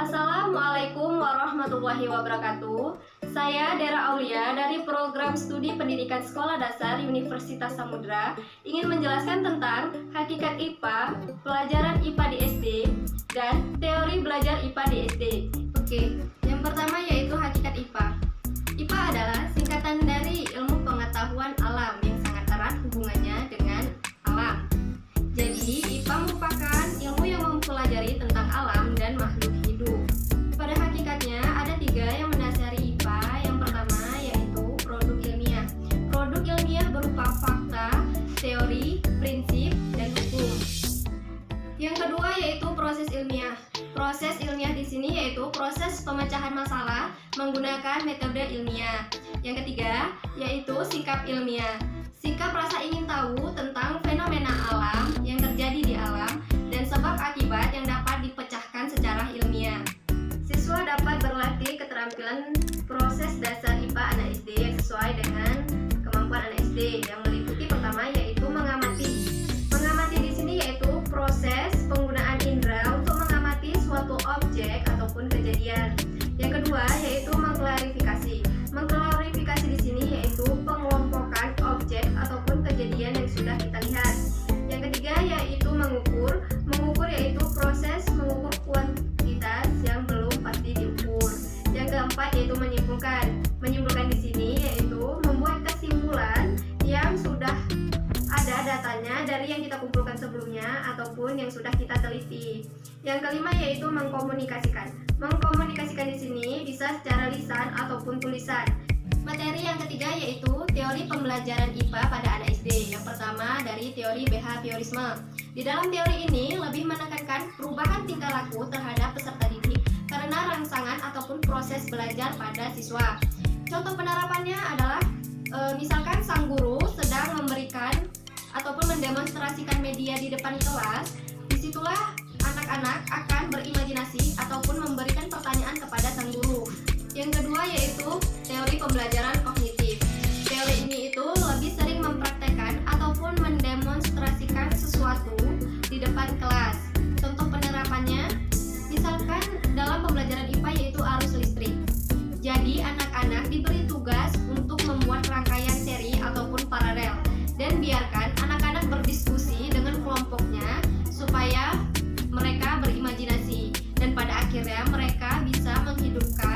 Assalamualaikum warahmatullahi wabarakatuh. Saya Dera Aulia dari Program Studi Pendidikan Sekolah Dasar Universitas Samudra ingin menjelaskan tentang hakikat IPA, pelajaran IPA di SD, dan teori belajar IPA di SD. Oke, yang pertama yaitu hakikat IPA. IPA adalah singkatan dari ilmu pengetahuan alam yang sangat erat hubungannya dengan alam. Jadi, IPA merupakan ilmu yang mempelajari tentang alam dan makhluk hidup. Pada hakikatnya, ada 3 yang mendasari IPA. Yang pertama yaitu produk ilmiah. Produk ilmiah berupa fakta, teori, prinsip, dan hukum. Yang kedua yaitu proses ilmiah. Proses ilmiah di sini yaitu proses pemecahan masalah menggunakan metode ilmiah. Yang ketiga yaitu sikap ilmiah. Sikap rasa ingin tahu tentang fenomena alam yang terjadi di alam dan sebab akibat yang dapat dipecahkan secara ilmiah. Siswa dapat berlatih keterampilan proses dasar IPA anak SD yang sesuai dengan kemampuan anak SD, yang meliputi pertama yaitu mengamati. Mengamati di sini yaitu proses penggunaan indera untuk mengamati suatu objek ataupun kejadian. Yang kedua yaitu mengklarifikasi. Mengklarifikasi di sini yaitu pengelompokan objek ataupun kejadian yang sudah kita lihat. Yang ketiga yaitu mengukur. Mengukur yaitu proses mengukur kuantitas yang belum pasti diukur. Yang keempat yaitu menyimpulkan. Menyimpulkan di sini yaitu membuat kesimpulan yang sudah ada datanya dari yang kita kumpulkan sebelumnya ataupun yang sudah kita teliti. Yang kelima yaitu mengkomunikasikan. Mengkomunikasikan di sini bisa secara lisan ataupun tulisan. Materi yang ketiga yaitu teori pembelajaran IPA pada anak SD. Yang pertama dari teori behaviorisme. Di dalam teori ini lebih menekankan perubahan tingkah laku terhadap peserta didik karena rangsangan ataupun proses belajar pada siswa. Contoh penerapannya adalah misalkan sang guru sedang memberikan ataupun mendemonstrasikan media di depan kelas, disitulah anak-anak akan berimajinasi ataupun memberikan pertanyaan kepada sang guru. Yang kedua yaitu teori pembelajaran kognitif. Teori ini itu lebih sering mempraktekkan ataupun mendemonstrasikan sesuatu di depan kelas. Contoh penerapannya, misalkan dalam pembelajaran IPA yaitu arus listrik. Jadi anak-anak diberi tugas untuk membuat rangkaian seri ataupun paralel dan biarkan anak-anak berdiskusi dengan kelompoknya supaya mereka berimajinasi dan pada akhirnya mereka bisa menghidupkan